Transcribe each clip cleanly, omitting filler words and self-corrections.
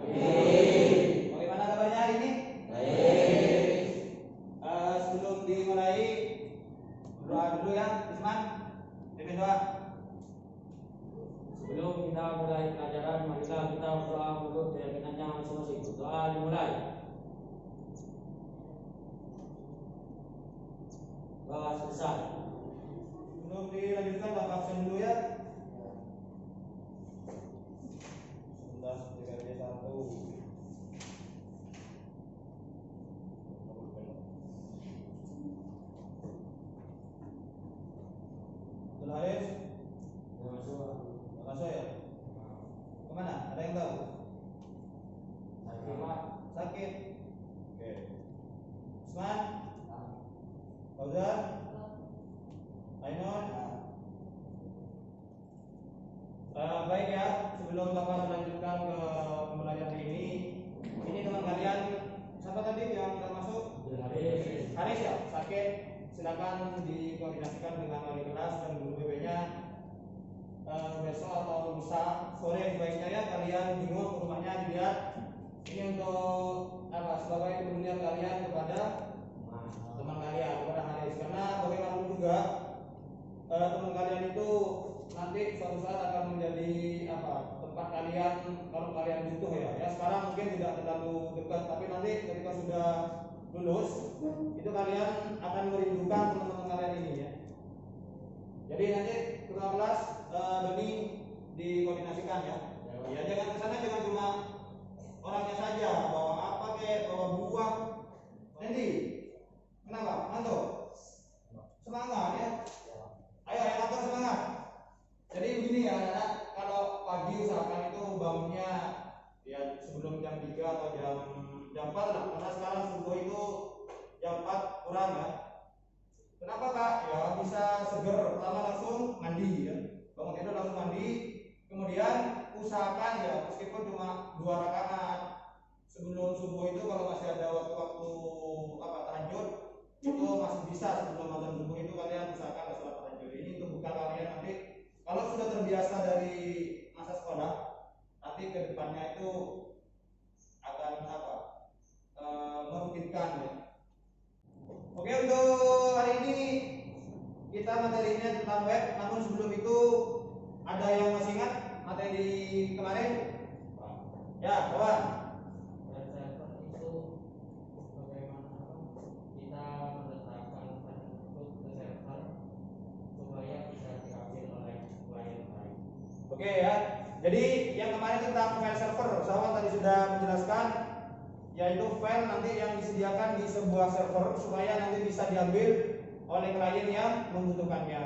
Baik. Bagaimana kabarnya hari ini? Baik. Sebelum dimulai doa dulu ya, Isman. Pimpin doa. Sebelum kita mulai pelajaran, marilah kita berdoa menurut keyakinannya masing-masing. Doa dimulai. Doa selesai. Sebelum dilanjutkan bapak absen dulu ya. 11 3 1. Abdul Haris, masuk ya? Kemana? Ada yang tahu? Sakit. Oke. Usman, Fauzan, Ainun. Baik ya, sebelum bapak melanjutkan ke pembelajaran ini teman kalian siapa tadi yang nggak masuk? Haris ya, sakit. Silakan dikoordinasikan dengan wali kelas dan guru BP-nya besok atau lusa sore sebaiknya ya kalian jenguk ke rumahnya dilihat. Ini untuk apa? Sebagai kepedulian kalian kepada teman kalian, kepada Haris, karena bagaimanapun juga teman kalian itu nanti suatu saat akan menjadi apa? Tempat kalian kalau kalian butuh ya. Ya sekarang mungkin tidak terlalu dekat, tapi nanti ketika sudah lulus itu kalian akan merindukan teman-teman kalian ini ya. Jadi nanti ketua kelas Doni dikoordinasikan ya. Ya jangan kesana jangan cuma orangnya saja, bawa apa kayak bawa buah. Nanti kenapa? Manto semangat ya. Ayo yang atur semangat. Jadi begini ya anak-anak, kalau pagi usahakan itu bangunnya ya sebelum jam 3 atau jam 4 lah, karena sekarang subuh itu jam 4 kurang ya. Kenapa Kak? Ya bisa seger, pertama langsung mandi ya. Bangun tidur langsung mandi, kemudian usahakan ya meskipun cuma 2 rakaat sebelum subuh itu, kalau masih ada waktu apa tahajud itu masih bisa sebelum azan subuh itu kalian usahakan sholat tahajud. Ini untuk bukan kalian nanti kalau sudah terbiasa dari masa sekolah, nanti ke depannya itu akan apa? Merutinkan ya. Oke, untuk hari ini kita materinya tentang web. Namun sebelum itu ada yang masih ingat materi kemarin? Ya, kawan. Web server itu bagaimana kita meletakkan file tersebut ke server supaya bisa diambil oleh klien lain. Oke ya. Jadi yang kemarin tentang file server, sahabat tadi sudah menjelaskan, yaitu file nanti yang disediakan di sebuah server supaya nanti bisa diambil oleh klien yang membutuhkannya.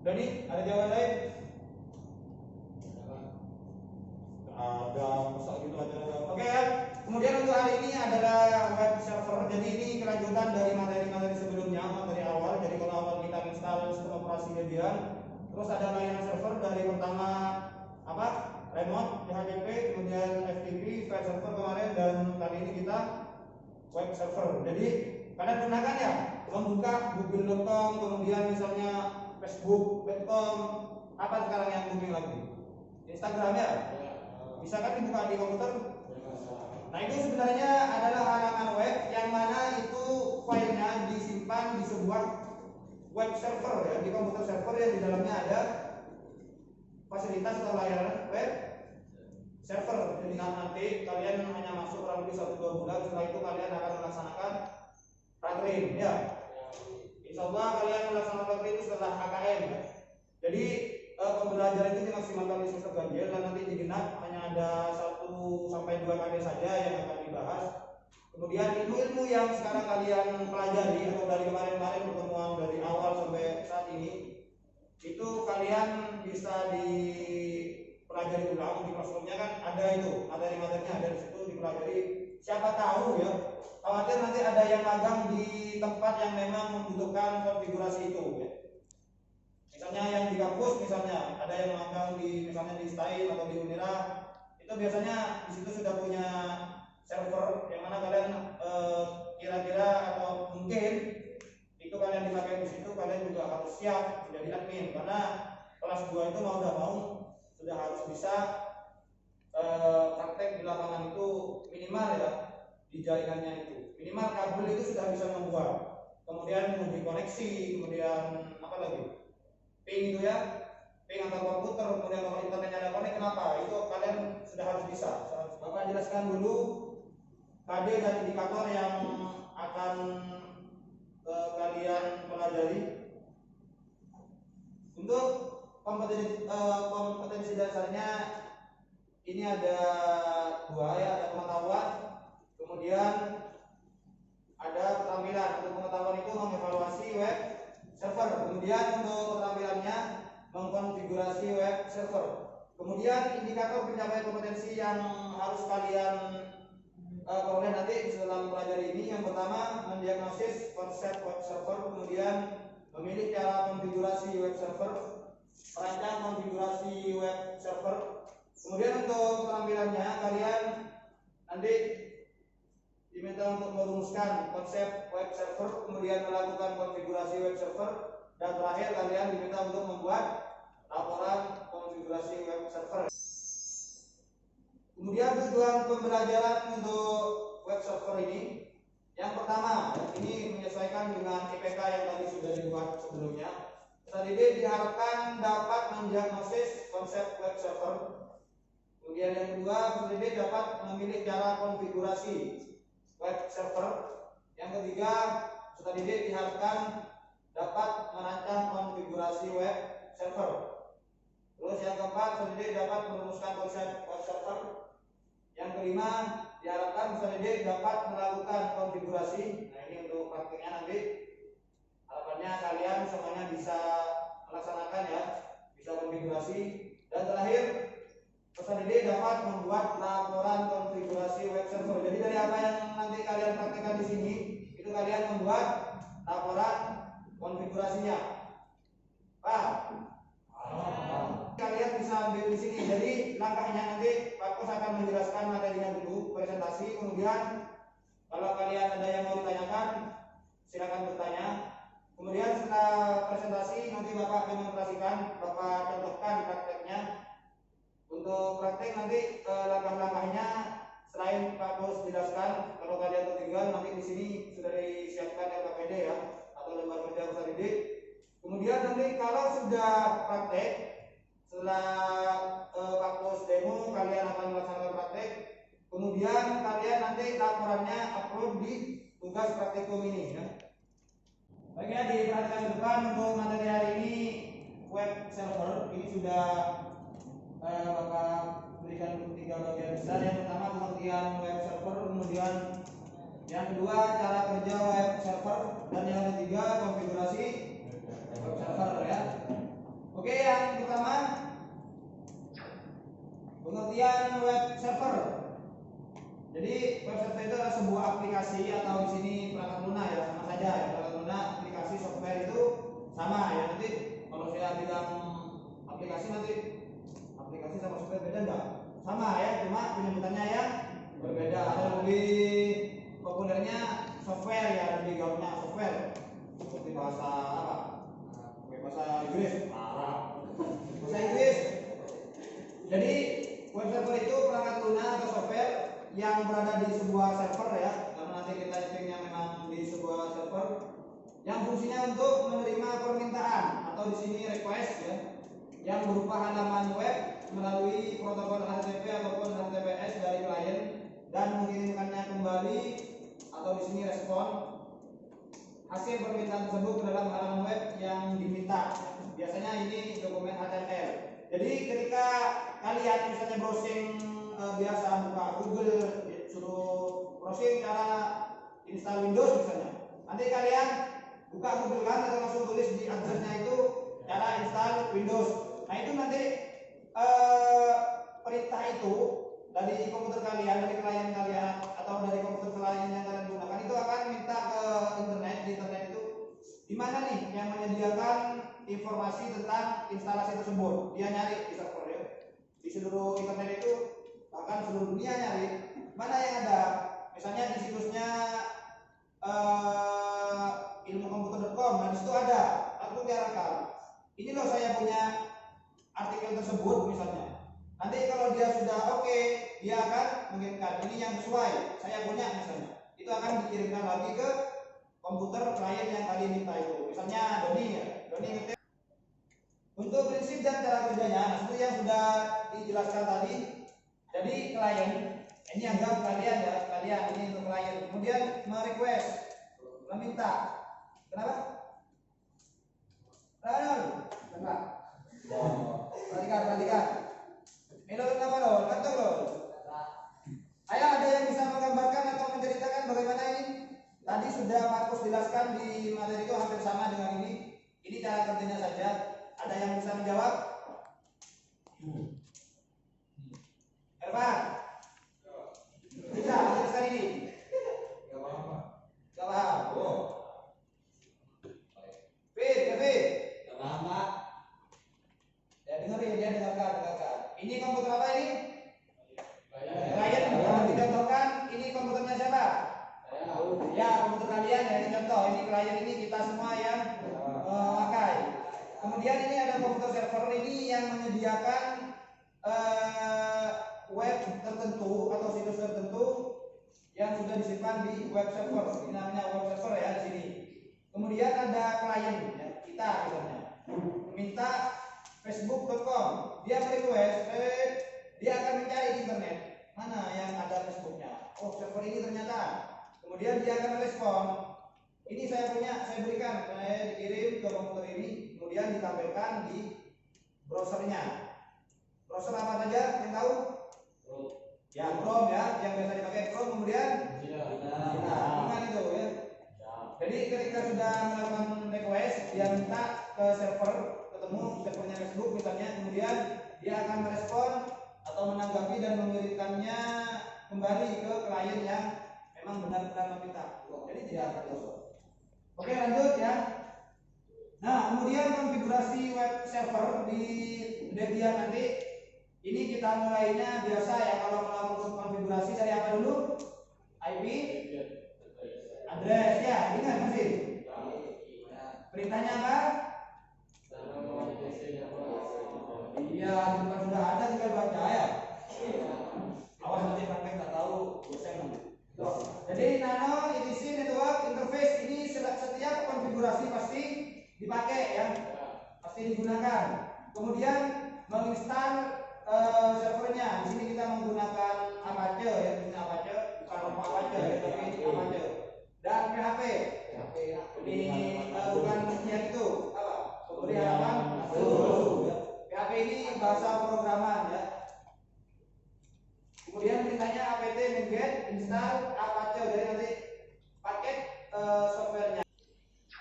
Doni, ada jawaban lain? Ada, masa gitu aja. Oke ya. Kemudian untuk hari ini adalah web server. Jadi ini kelanjutan dari materi-materi sebelumnya, materi awal. Jadi kalau awal kita install sistem operasi Debian, terus ada layanan server dari pertama apa? Remote, DHCP, kemudian FTP, file server kemarin, dan kali ini kita web server. Jadi kalian pernah kan ya membuka google.com, kemudian misalnya facebook.com, apa sekarang yang booming lagi? Instagram ya? Bisa kan dibuka di komputer? Nah itu sebenarnya adalah halaman web yang mana itu filenya disimpan di sebuah web server ya, di komputer server yang di dalamnya ada fasilitas atau layanan web server. Jadi nanti kalian hanya masuk kurang lebih 1-2 bulan, setelah itu kalian akan melaksanakan prakrim ya. Insya Allah kalian melaksanakan prakrim itu setelah KKM ya. Jadi pembelajaran itu dimaksimalkan di semester ganjil, dan nanti di genap hanya ada 1-2 kali saja yang akan dibahas. Kemudian ilmu-ilmu yang sekarang kalian pelajari atau dari kemarin-kemarin pertemuan dari awal sampai saat ini, itu kalian bisa dipelajari ulang di classroom-nya kan ada itu materi-materinya ada di situ dipelajari. Siapa tahu ya, khawatir nanti ada yang magang di tempat yang memang membutuhkan konfigurasi itu ya. Misalnya yang di kampus, misalnya ada yang magang di misalnya di STAIL atau di Unira, itu biasanya di situ sudah punya server yang mana kalian kira-kira atau mungkin itu kalian dipakai di situ, kalian juga harus siap menjadi admin, karena kelas 2 itu mau tidak mau sudah harus bisa praktek di lapangan itu jaringannya itu. Minimal kabel itu sudah bisa membuat. Kemudian mau dikoneksi, kemudian apa lagi? Ping itu ya, ping antar komputer, kemudian kalau internetnya ada konek, kenapa? Itu kalian sudah harus bisa. Bapak jelaskan dulu KD dan indikator yang akan kalian pelajari. Untuk kompetensi dasarnya ini ada dua ya, ada pengetahuan, kemudian ada keterampilan. Untuk pengetahuan itu mengevaluasi web server, kemudian untuk keterampilannya mengkonfigurasi web server. Kemudian indikator pencapaian kompetensi yang harus kalian peroleh nanti setelah mempelajari ini, yang pertama mendiagnosis konsep web server, kemudian memilih cara konfigurasi web server, merancang konfigurasi web server. Kemudian untuk keterampilannya kalian nanti diminta untuk merumuskan konsep web server, kemudian melakukan konfigurasi web server, dan terakhir kalian diminta untuk membuat laporan konfigurasi web server. Kemudian tujuan pembelajaran untuk web server ini, yang pertama, ini menyesuaikan dengan IPK yang tadi sudah dibuat sebelumnya. Peserta didik diharapkan dapat mendiagnosis konsep web server. Kemudian yang kedua, peserta didik dapat memilih cara konfigurasi web server. Yang ketiga, peserta didik diharapkan dapat merancang konfigurasi web server. Terus yang keempat, peserta didik dapat merumuskan konsep web server. Yang kelima, diharapkan peserta didik dapat melakukan konfigurasi. Nah, ini untuk praktiknya nanti. Harapannya kalian semuanya bisa melaksanakan ya, bisa konfigurasi. Dan terakhir, peserta didik dapat membuat laporan konfigurasi web server. Jadi dari apa yang nanti kalian praktikkan di sini, itu kalian membuat laporan konfigurasinya. Pak, kalian bisa ambil di sini. Jadi langkahnya nanti Pak Kus akan menjelaskan materinya dulu, presentasi. Kemudian kalau kalian ada yang mau ditanyakan, silakan bertanya. Kemudian setelah presentasi nanti Bapak demonstrasikan, Bapak contohkan prakteknya. Untuk praktek nanti langkah-langkahnya selain Pak Kus jelaskan, kalau kalian tertinggal nanti di sini sudah disiapkan LKPD ya, atau lembar kerja peserta didik. Kemudian nanti kalau sudah praktek, setelah Pak Kus demo, kalian akan melaksanakan praktek. Kemudian kalian nanti laporannya upload di tugas praktikum ini ya. Baiknya diperhatikan ke depan untuk materi hari ini web server. Ini sudah Bapak berikan tiga bagian besar. Yang pertama pengertian web server, kemudian yang kedua cara kerja web server, dan yang ketiga konfigurasi web server ya. Oke, yang pertama pengertian web server. Jadi web server itu adalah sebuah aplikasi, atau di sini perangkat lunak ya, sama saja ya. Perangkat lunak, aplikasi, software itu sama ya. Nanti kalau saya bilang aplikasi, nanti aplikasi sama software beda enggak? Sama ya, cuma penyebutannya yang berbeda. Ada lebih populernya software ya, lebih gaulnya software. Seperti bahasa apa? Bahasa Inggris, Arab, bahasa Inggris. Jadi web server itu perangkat lunak atau software yang berada di sebuah server ya, karena nanti kita settingnya memang di sebuah server yang fungsinya untuk menerima permintaan atau di sini request ya, yang berupa halaman web melalui protokol HTTP ataupun HTTPS dari klien dan mengirimkannya kembali atau di sini respon hasil permintaan tersebut ke dalam halaman web yang diminta. Biasanya ini dokumen HTML. Jadi ketika kalian misalnya browsing biasa buka Google, suruh browsing cara install Windows misalnya, nanti kalian buka Google kan, atau langsung tulis di addressnya itu cara install Windows. Nah itu nanti perintah itu dari komputer kalian, dari klien kalian atau dari komputer klien yang kalian gunakan itu akan minta ke internet. Di internet itu di mana nih yang menyediakan informasi tentang instalasi tersebut. Dia nyari di server ya, di seluruh internet itu, bahkan seluruh dunia nyari mana yang ada. Misalnya di situsnya ilmukomputer.com, nah disitu ada, aku diarahkan ini loh saya punya artikel tersebut misalnya. Nanti kalau dia sudah oke, dia akan mengirimkan ini yang sesuai saya punya misalnya. Itu akan dikirimkan lagi ke komputer klien yang tadi minta itu. Misalnya Doni ya, Doni ngetik. Untuk prinsip dan cara kerjanya, nah, seperti yang sudah dijelaskan tadi. Jadi klien ini anggap kalian ya, kalian ini untuk klien. Kemudian merequest, meminta. Kenapa? Kenapa? Perhatikan. Ini kenapa loh? Kantor loh. Ayo ada yang bisa menggambarkan atau menceritakan bagaimana ini? Tadi sudah Markus jelaskan di materi itu hampir sama dengan ini. Ini cara kerjanya saja. Ada yang bisa menjawab? Ervan? Bisa jelaskan ini? Gak paham. Oh. Fir. Gak paham Pak. Ya dengerin, dia dengarkan. Ini komputer apa ini? Klien. Yang dicontohkan, ini komputernya siapa? Ya, komputer kalian ya, ini contoh. Ini klien ini kita semua yang pakai. Kemudian ini ada komputer server ini yang menyediakan web tertentu atau situs tertentu yang sudah disimpan di web server. Ini namanya web server ya di sini. Kemudian ada klien ya, kita misalnya minta facebook.com, dia request, dia akan mencari di internet mana yang ada Facebooknya. Oh, server ini ternyata. Kemudian dia akan merespon. Ini saya punya, saya berikan, saya dikirim ke komputer ini, kemudian ditampilkan di browsernya. Browser apa saja yang tahu? Ya, Chrome ya, yang biasa dipakai Chrome. Kemudian bukan itu ya. Jadi ketika sudah melakukan request, dia minta ke server, ketemu servernya Facebook misalnya, kemudian dia akan merespon atau menanggapi dan mengirimkannya kembali ke klien yang memang benar-benar meminta. Jadi tidak perlu. Oke, lanjut ya. Nah, kemudian konfigurasi web server di Debian nanti ini kita mulainya biasa ya, kalau melakukan konfigurasi dari apa dulu? IP address ya, ingat masih? Perintahnya apa? Iya, bukan sudah ada, tinggal baca ya. Awas nanti praktek tak tahu dosen nanti. Jadi nano etc network interface ini setiap konfigurasi pasti dipakai ya, pasti digunakan. Kemudian menginstal servernya. Di sini kita menggunakan Apache ya, ini Apache, bukan Apache ya, tapi ini Apache. Dan PHP. Ini bukan yang itu apa? Kemudian apa? PHP ini bahasa programan ya. Kemudian perintahnya apt get install Apache, jadi nanti paket softwarenya.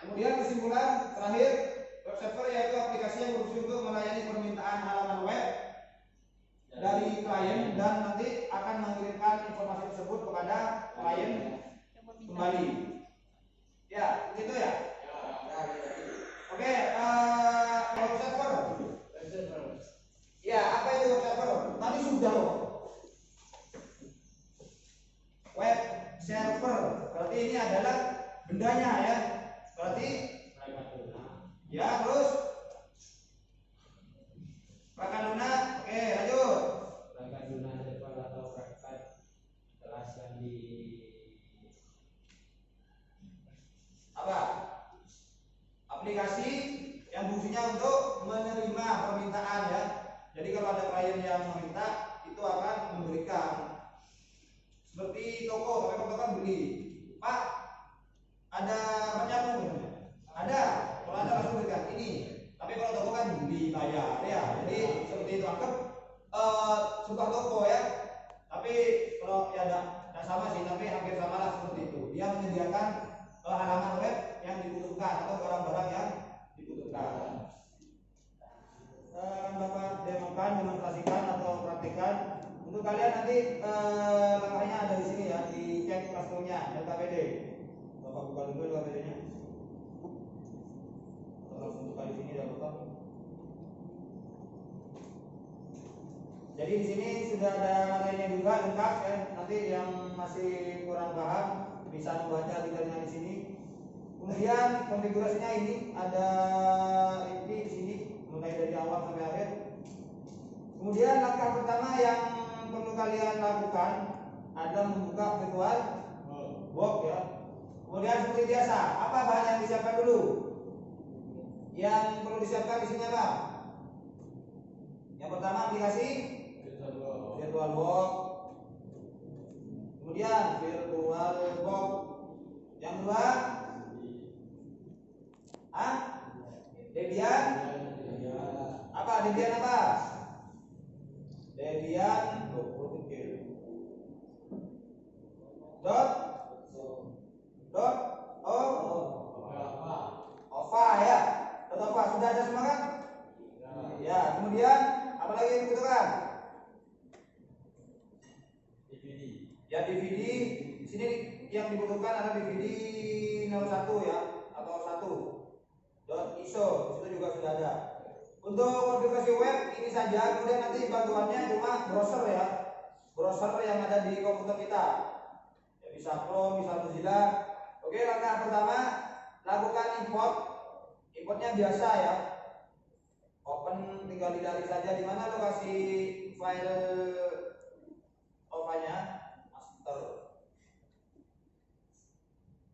Kemudian kesimpulan terakhir, web server yaitu aplikasi yang berfungsi untuk melayani permintaan halaman web dari klien dan nanti akan mengirimkan informasi tersebut kepada klien kembali. Ya, begitu ya. Oke, web server. Ya, apa itu web server? Tadi sudah loh. Web server berarti ini adalah bendanya ya, berarti ya, terus perangkat lunak. Oke, lanjut. Perangkat lunak server atau perangkat kelas yang di apa? Aplikasi yang fungsinya untuk menerima permintaan ya. Jadi kalau ada klien yang meminta, itu akan memberikan. Seperti toko, toko kan beli, Pak, ada apa nyamuk? Ada, kalau ada langsung berikan ini. Tapi kalau toko kan beli bayar ya, jadi seperti itu. Anggap sebuah toko ya. Tapi kalau ya tidak sama sih, tapi hampir sama lah seperti itu. Dia menyediakan halaman web yang dibutuhkan atau barang-barang yang dibutuhkan. Bapak demokan, demonstrasikan atau praktikan. Untuk kalian nanti langkahnya ada di sini ya, dicek klasternya LKPD. Bapak buka dulu LKPD-nya. Langsung buka di sini ya Bapak. Jadi di sini sudah ada materinya juga lengkap ya. Nanti yang masih kurang paham bisa membaca artikelnya di sini. Kemudian konfigurasinya ini ada IP di sini, mulai dari awal sampai akhir. Kemudian langkah pertama yang perlu kalian lakukan adalah membuka virtual box ya. Kemudian seperti biasa, apa bahan yang disiapkan dulu? Yang perlu disiapkan di sini apa? Yang pertama aplikasi virtual box. Kemudian virtual box. Yang kedua, Debian. Apa Debian apa? Debian dot OVA ya. Dot OVA sudah ada semua kan? Ya. Kemudian apa lagi yang dibutuhkan? Ya DVD. Di sini yang dibutuhkan adalah DVD 01 ya atau 1. .iso. Di situ juga sudah ada. Untuk konfigurasi web ini saja. Kemudian nanti bantuannya cuma browser ya. Browser yang ada di komputer kita. Ya, bisa Chrome, bisa Mozilla. Oke, langkah pertama lakukan import. Importnya biasa ya. Open tinggal dicari saja di mana lokasi file OVA-nya. Master.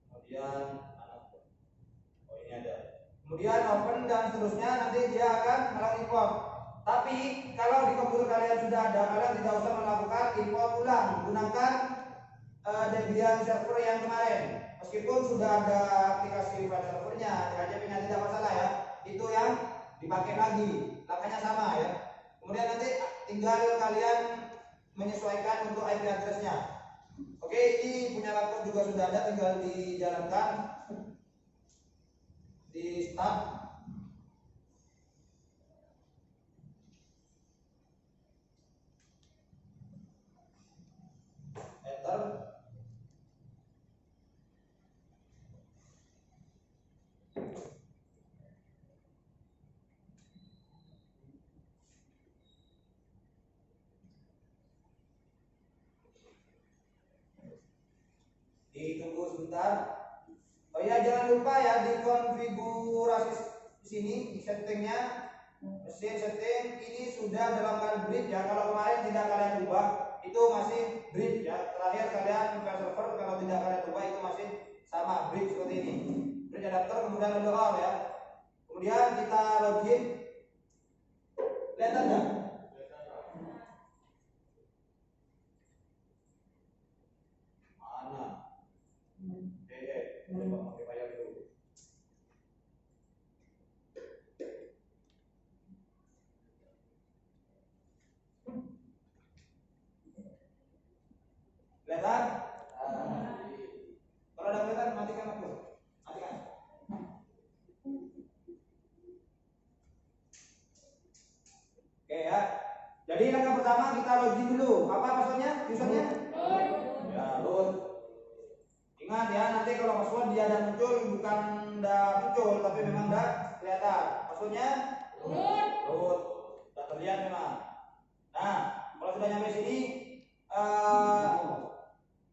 Kemudian ini ada. Kemudian open dan seterusnya nanti dia akan melakukan import. Tapi kalau di komputer kalian sudah ada, kalian tidak usah melakukan import ulang. Gunakan Debian server yang kemarin. Meskipun sudah ada aplikasi file servernya, PHP-nya tidak masalah ya. Itu yang dipakai lagi. Langkahnya sama ya. Kemudian nanti tinggal kalian menyesuaikan untuk IP address-nya. Oke, ini punya laptop juga sudah ada, tinggal dijalankan. Di start. Enter. Ditunggu sebentar. Oh ya, jangan lupa ya di konfigurasi sini di settingnya, mesin setting ini sudah dalam keadaan bridge ya. Kalau kemarin tidak kalian ubah, itu masih bridge ya. Terakhir kalian file server kalau tidak kalian ubah itu masih sama bridge seperti ini. Bridge adapter kemudian ada all ya. Kemudian kita login. Lihat enggak? Kelihatan? Kalau ada kelihatan matikan waktu. Matikan. Oke ya. Jadi langkah pertama kita login dulu. Apa passwordnya? Usernya? Ya, root. Ingat ya, nanti kalau password dia ada muncul, bukan tidak muncul, tapi memang tidak kelihatan. Passwordnya? Root. Tidak terlihat memang. Nah, kalau sudah nyampe sini,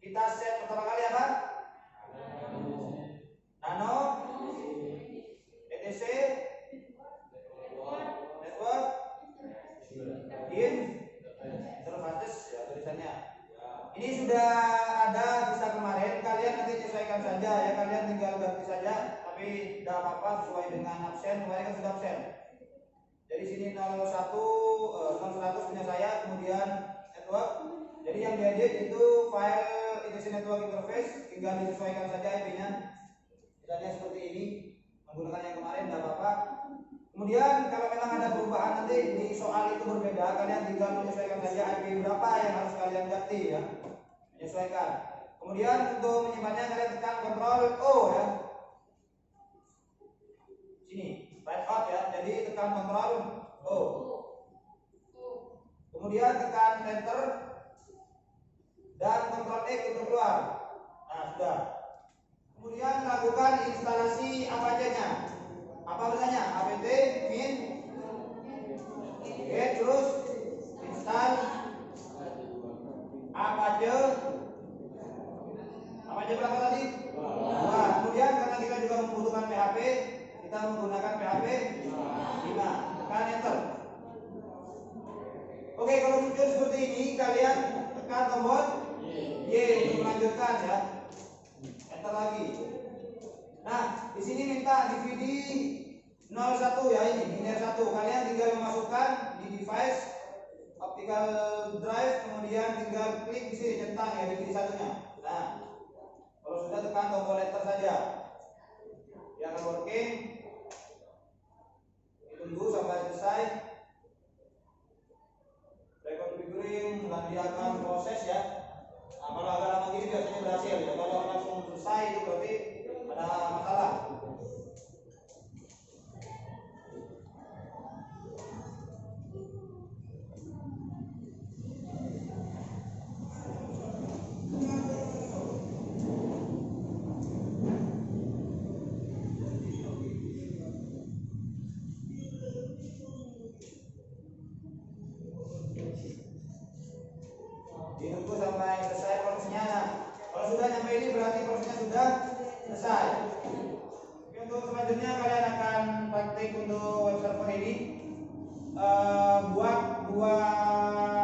kita set pertama kali apa? Nano, etc, network, in, interfaces ya tulisannya. Ini sudah ada bisa kemarin, kalian nanti sesuaikan saja ya, kalian tinggal ganti saja, tapi tidak apa-apa sesuai dengan absen, kemarin kan sudah absen. Jadi sini 0100 punya saya, kemudian network. Jadi yang diedit itu file ITC network interface, tinggal disesuaikan saja IP-nya. Misalnya seperti ini, menggunakan yang kemarin tidak apa-apa. Kemudian kalau memang ada perubahan nanti di soal itu berbeda, kalian tinggal menyesuaikan saja IP berapa yang harus kalian ganti ya. Menyesuaikan. Kemudian untuk menyimpannya kalian tekan Ctrl O ya. Sini, write out ya. Jadi tekan Ctrl O. Kemudian tekan Enter dan Ctrl X untuk keluar. Nah, sudah. Kemudian lakukan instalasi Apache-nya. Apa tulisannya? apt min terus install Apache. Apache berapa tadi? 2. Kemudian karena kita juga membutuhkan PHP, kita menggunakan PHP 5. Tekan Enter. Oke, kalau muncul seperti ini, kalian tekan tombol Y untuk melanjutkan ya. Enter lagi. Nah, di sini minta DVD 01 ya, ini linear 1. Kalian tinggal memasukkan di device optical drive, kemudian tinggal klik di sini centang ya DVD satunya. Nah, kalau sudah tekan tombol enter saja. Dia akan working. Tunggu sampai selesai. Reconfiguring dan dia akan proses ya. Nah, kalau agak lama gini biasanya berhasil ya. Kalau langsung selesai itu berarti ada masalah. Ditunggu sampai selesai prosesnya. Nah, kalau sudah nyampe ini berarti prosesnya sudah selesai. Oke, untuk selanjutnya kalian akan praktik untuk web server ini. Buat 2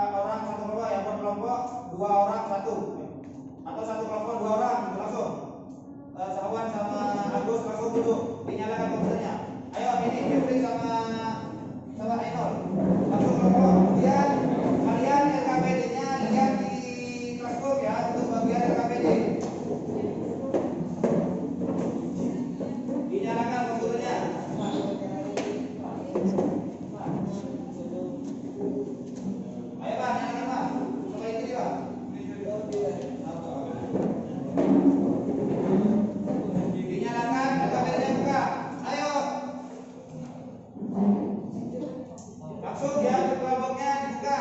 orang satu kelompok ya, buat kelompok 2 orang satu atau satu kelompok 2 orang langsung. Sawan sama Agus langsung duduk, dinyalakan komputernya. Ayo ini Jeffrey sama Ainul langsung kelompok. Kemudian kalian LKPD-nya lihat di Classroom ya, untuk bagian LKPD. Dinyalakan komputernya. Ayo Pak, nyalakan Pak. Coba ini Pak. Dinyalakan LKPD-nya buka. Ayo. Langsung ya, kelompoknya dibuka.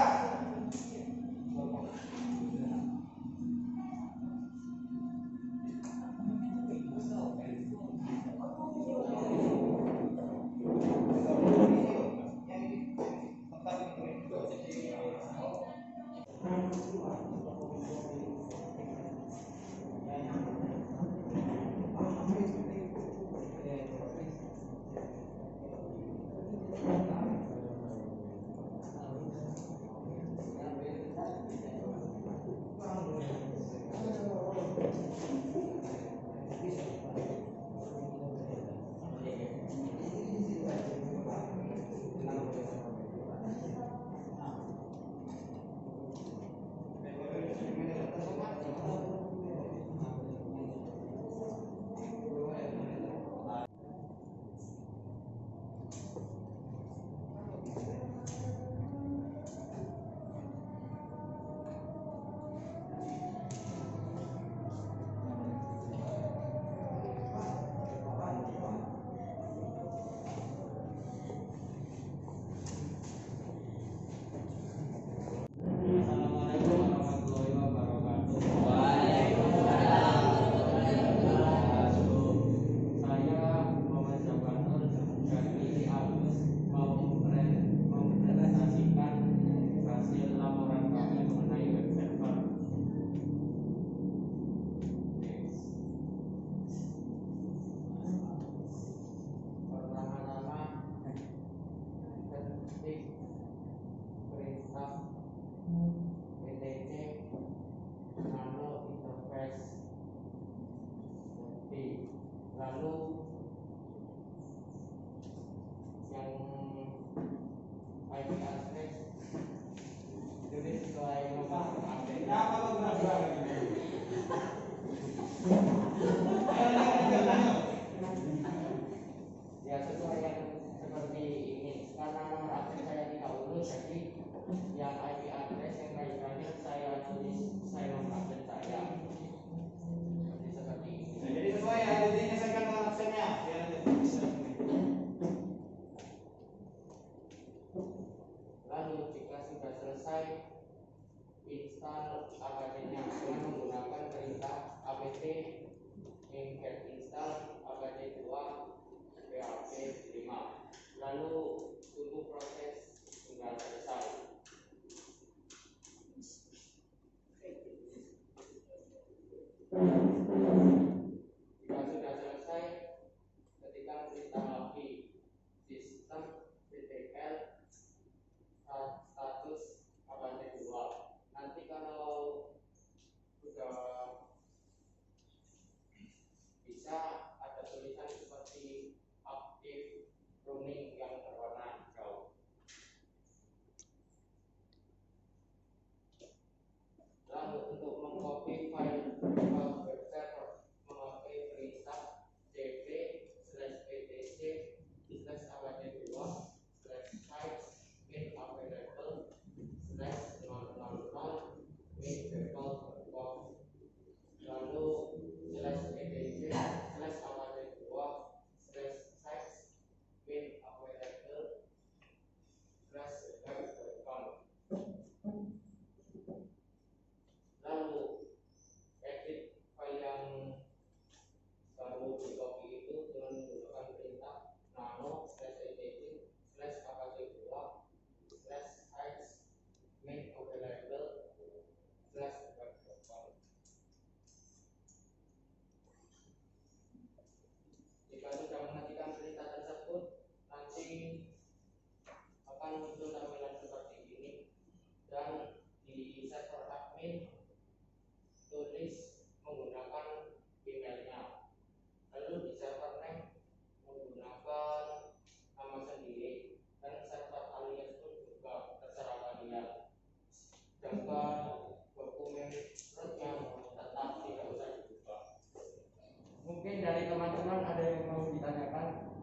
dari teman-teman ada yang mau ditanyakan?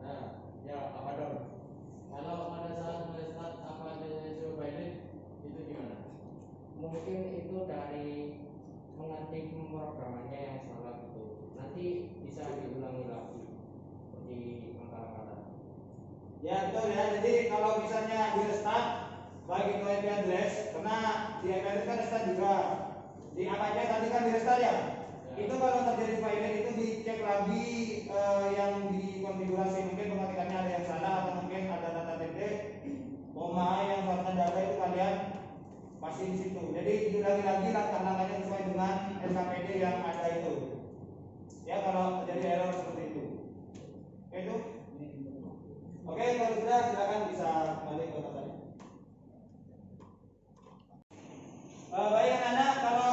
Nah, ya apa dong? Kalau pada saat melihat apa adanya survei itu gimana? Mungkin itu dari mengetik pemrogramannya yang salah itu. Nanti bisa diulangi lagi seperti langkah-langkah. Ya betul ya. Jadi kalau misalnya di restart baik itu IP address, karena di IP address kan restart juga. Di IP tadi kan di restart ya. Itu kalau terjadi failing itu dicek lagi yang dikonfigurasi, mungkin pengetikannya ada yang salah atau mungkin ada data titik, koma yang seharusnya data itu kalian pasti di situ. Jadi diulangi lagi langkah-langkahnya sesuai dengan SKPD yang ada itu. Ya kalau terjadi error seperti itu. Oke itu. Oke kalau sudah silakan bisa kembali ke tadi. Baik anak-anak, kalau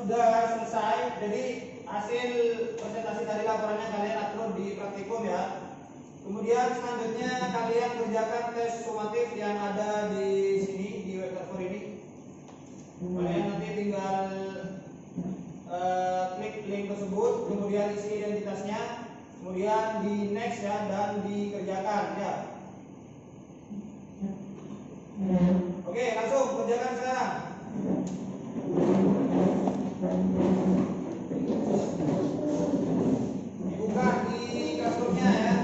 sudah selesai, jadi hasil presentasi tadi laporannya kalian upload di praktikum ya. Kemudian selanjutnya kalian kerjakan tes sumatif yang ada di sini di web server ini. Kalian nanti tinggal klik link tersebut, kemudian isi identitasnya, kemudian di next ya dan dikerjakan ya. Oke, langsung kerjakan sekarang. Dibuka di classroom-nya ya.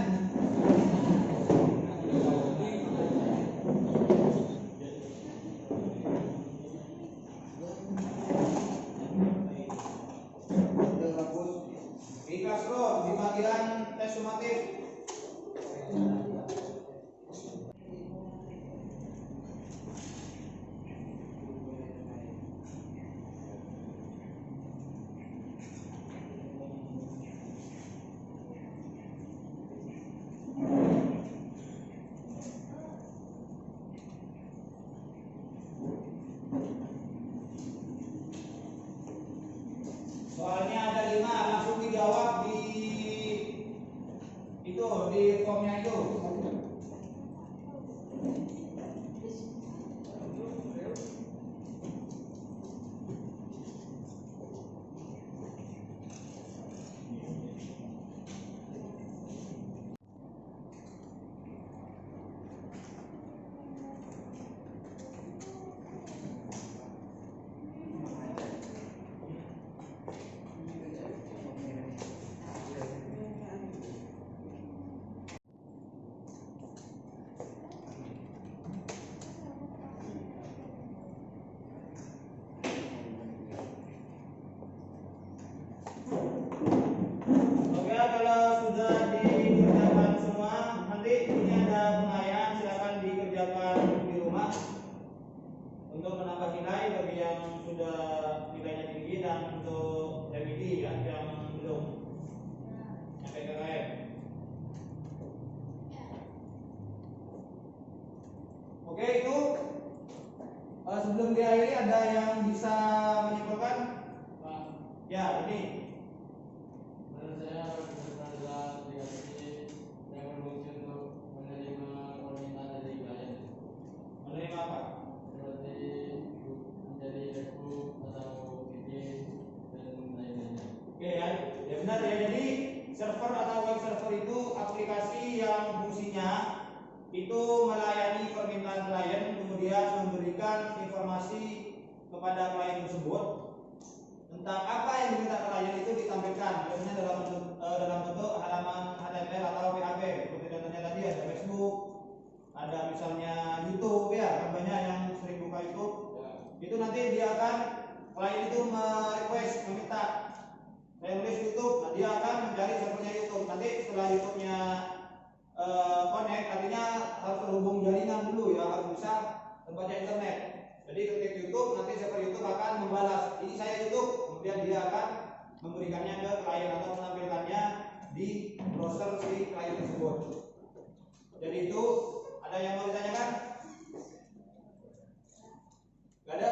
Di classroom di bagian tes sumatif. Soalnya ada 5, langsung dijawab di itu di formnya itu. Oke, kalau sudah dikerjakan semua, nanti ini ada pengayaan, silakan dikerjakan di rumah untuk menambah nilai bagi yang sudah nilainya tinggi dan untuk remedi ya yang belum sampai ke KM. Oke, itu sebelum diakhiri ada yang bisa menyimpulkan? Pak. Ya, ini. Menurut saya peserta adalah aplikasi yang berfungsi untuk menerima permintaan dari klien. Menerima apa? Seperti menjadi Facebook atau bikin dan lain-lainnya. Oke ya, ya benar ya. Jadi server atau web server itu aplikasi yang fungsinya itu melayani permintaan klien, kemudian memberikan informasi kepada klien tersebut tentang apa yang diminta klien itu ditampilkan biasanya dalam bentuk halaman HTML atau PHP. Seperti contohnya tadi ada Facebook, ada misalnya YouTube ya, kan banyak yang sering buka YouTube. Itu nanti dia akan klien itu merequest, meminta saya nulis YouTube, nah dia akan mencari servernya YouTube. Nanti setelah YouTube-nya connect, artinya harus terhubung jaringan dulu ya, harus bisa terbaca internet. Jadi ketik YouTube, nanti server YouTube akan membalas ini saya YouTube, kemudian dia akan memberikannya ke klien atau menampilkannya di browser si klien tersebut. Jadi itu ada yang mau ditanyakan? Gak ada?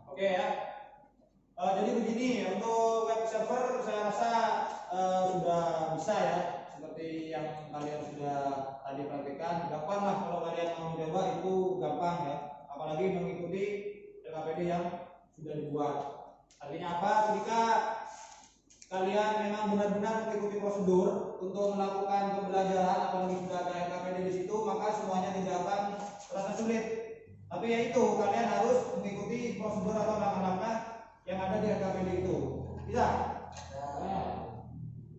Oke ya. Jadi begini untuk web server saya rasa sudah bisa ya, seperti yang kalian sudah tadi praktikkan. Gampang lah kalau kalian mau mencoba, itu gampang ya, apalagi mengikuti LKPD yang sudah dibuat. Artinya apa? Ketika kalian memang benar-benar mengikuti prosedur untuk melakukan pembelajaran, apalagi sudah ada LKPD di situ, maka semuanya tidak akan terasa sulit. Tapi ya itu, kalian harus mengikuti prosedur atau langkah-langkah yang ada di LKPD itu. Bisa?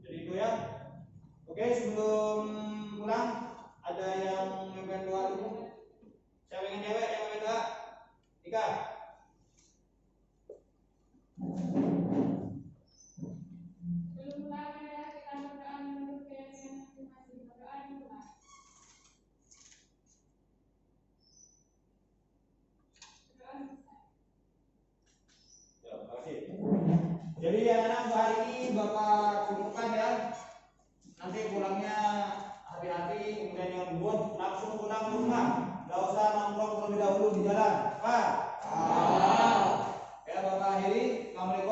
Jadi itu ya. Oke, sebelum pulang ada yang ngempen doa dulu. Siapa yang cewek yang ngempen doa? Ika. Sebelum pulang ya kita berdoa menurut keyakinan masing-masing. Berdoa dimulai. Berdoa selesai. Ya, terima kasih. Jadi anak-anak untuk hari ini Bapak cukupkan ya. Nanti pulangnya hati-hati, kemudian yang dibuat langsung pulang ke rumah. Gak usah nongkrong terlebih dahulu di jalan. Pak. Ya, Bapak akhiri. Assalamualaikum.